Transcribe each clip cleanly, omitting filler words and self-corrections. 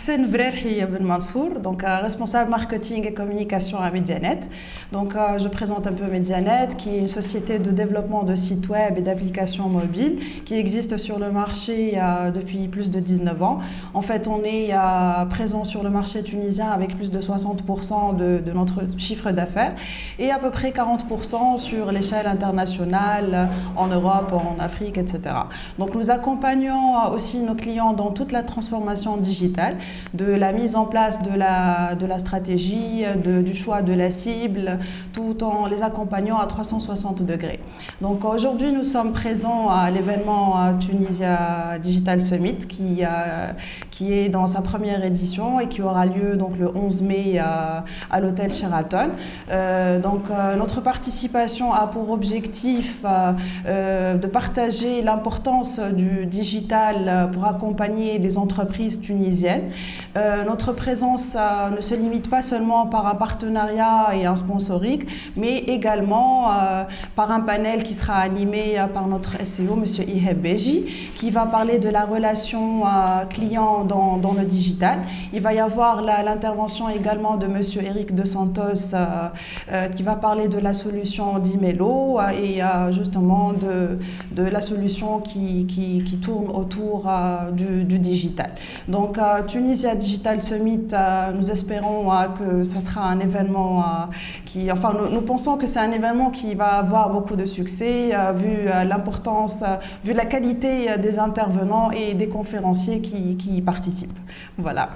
Hassan Brerhi Ben Mansour, donc responsable marketing et communication à Medianet. Donc je présente un peu Medianet, qui est une société de développement de sites web et d'applications mobiles qui existe sur le marché depuis plus de 19 ans. En fait, on est présent sur le marché tunisien avec plus de 60% de notre chiffre d'affaires et à peu près 40% sur l'échelle internationale, en Europe, en Afrique, etc. Donc nous accompagnons aussi nos clients dans toute la transformation digitale, de la mise en place de la stratégie, du choix de la cible, tout en les accompagnant à 360 degrés. Donc aujourd'hui, nous sommes présents à l'événement Tunisia Digital Summit qui est dans sa première édition et qui aura lieu donc le 11 mai à l'hôtel Sheraton. Notre participation a pour objectif de partager l'importance du digital pour accompagner les entreprises tunisiennes. Notre présence ne se limite pas seulement par un partenariat et un sponsoring, mais également par un panel qui sera animé par notre SEO, M. Iheb Beji, qui va parler de la relation client dans le digital. Il va y avoir l'intervention également de M. Eric De Santos, qui va parler de la solution d'Imelo et justement de la solution qui tourne autour du digital. Donc Tunisia Digital Summit, nous espérons que ça sera un événement nous pensons que c'est un événement qui va avoir beaucoup de succès vu l'importance, vu la qualité des intervenants et des conférenciers qui y participent. Voilà.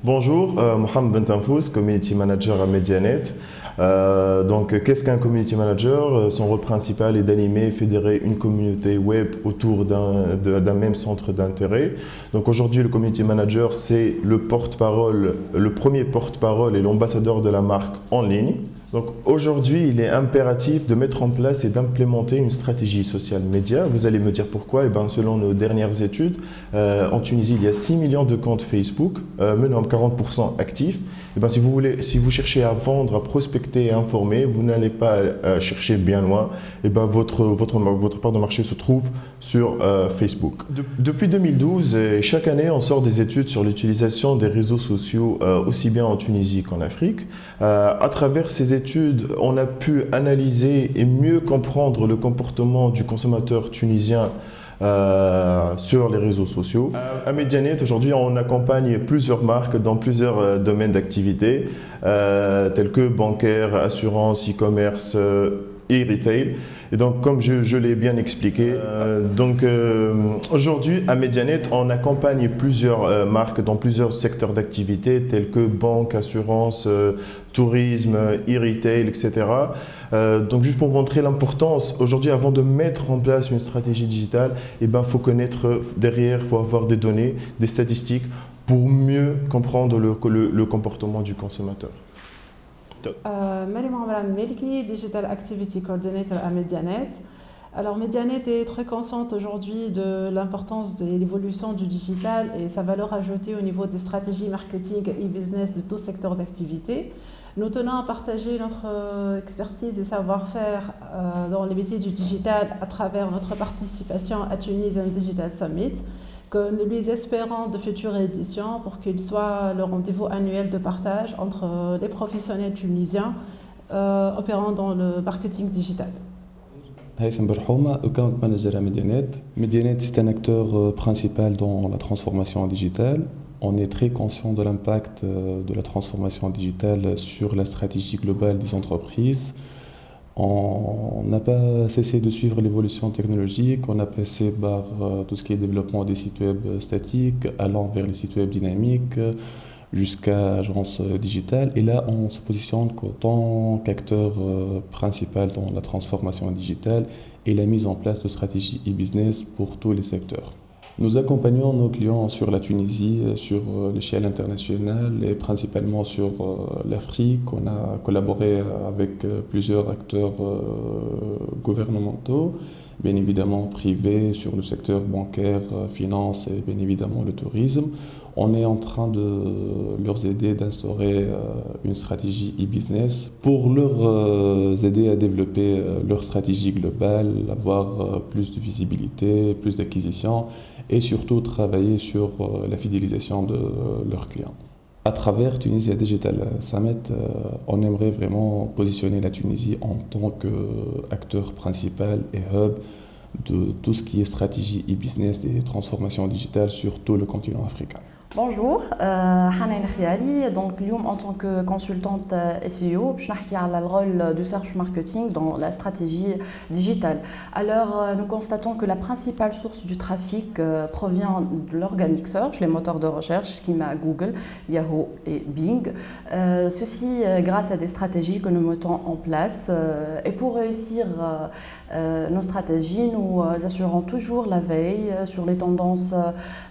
Bonjour, Mohamed Bentanfous, Community Manager à Medianet. Qu'est-ce qu'un Community Manager? Son rôle principal est d'animer et fédérer une communauté web autour d'un même centre d'intérêt. Donc aujourd'hui, le Community Manager, c'est le porte-parole, le premier porte-parole et l'ambassadeur de la marque en ligne. Donc aujourd'hui, il est impératif de mettre en place et d'implémenter une stratégie social média. Vous allez me dire pourquoi. Selon nos dernières études, en Tunisie, il y a 6 millions de comptes Facebook, menant 40% actifs. Si vous cherchez à vendre, à prospecter et à informer, vous n'allez pas chercher bien loin. Votre part de marché se trouve sur Facebook. Depuis 2012, chaque année, on sort des études sur l'utilisation des réseaux sociaux, aussi bien en Tunisie qu'en Afrique. À travers ces études, on a pu analyser et mieux comprendre le comportement du consommateur tunisien sur les réseaux sociaux. À Medianet, aujourd'hui, on accompagne plusieurs marques dans plusieurs domaines d'activité, tels que bancaire, assurance, e-commerce et retail. Et donc, comme je l'ai bien expliqué, aujourd'hui, à Medianet, on accompagne plusieurs marques dans plusieurs secteurs d'activité, tels que banque, assurance, tourisme, e-retail, etc. Juste pour montrer l'importance, aujourd'hui, avant de mettre en place une stratégie digitale, il faut connaître derrière, il faut avoir des données, des statistiques pour mieux comprendre le comportement du consommateur. Mariam Amran Melki, Digital Activity Coordinator à Medianet. Alors Medianet est très consciente aujourd'hui de l'importance de l'évolution du digital et sa valeur ajoutée au niveau des stratégies marketing et e-business de tout secteur d'activité. Nous tenons à partager notre expertise et savoir-faire dans les métiers du digital à travers notre participation à Tunisian Digital Summit, que nous lui espérons de futures éditions pour qu'il soit le rendez-vous annuel de partage entre les professionnels tunisiens opérant dans le marketing digital. Haitham Berhouma, Account Manager à Medianet. Medianet, c'est un acteur principal dans la transformation digitale. On est très conscient de l'impact de la transformation digitale sur la stratégie globale des entreprises. On n'a pas cessé de suivre l'évolution technologique, on a passé par tout ce qui est développement des sites web statiques, allant vers les sites web dynamiques, jusqu'à agence digitale. Et là, on se positionne en tant qu'acteur principal dans la transformation digitale et la mise en place de stratégies e-business pour tous les secteurs. Nous accompagnons nos clients sur la Tunisie, sur l'échelle internationale et principalement sur l'Afrique. On a collaboré avec plusieurs acteurs gouvernementaux, bien évidemment privés, sur le secteur bancaire, finance et bien évidemment le tourisme. On est en train de leur aider d'instaurer une stratégie e-business pour leur aider à développer leur stratégie globale, avoir plus de visibilité, plus d'acquisition et surtout travailler sur la fidélisation de leurs clients. À travers Tunisia Digital Summit, on aimerait vraiment positionner la Tunisie en tant qu'acteur principal et hub de tout ce qui est stratégie e-business et transformation digitale sur tout le continent africain. Bonjour, Hanan Khiali. Donc, en tant que consultante SEO, je vais parler le rôle du search marketing dans la stratégie digitale. Alors, nous constatons que la principale source du trafic provient de l'organic search, les moteurs de recherche, qui m'a Google, Yahoo et Bing. Ceci grâce à des stratégies que nous mettons en place. Et pour réussir nos stratégies, nous assurons toujours la veille sur les tendances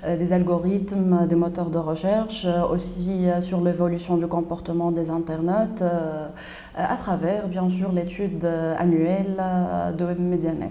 des algorithmes, des moteurs de recherche, aussi sur l'évolution du comportement des internautes, à travers bien sûr l'étude annuelle de Medianet.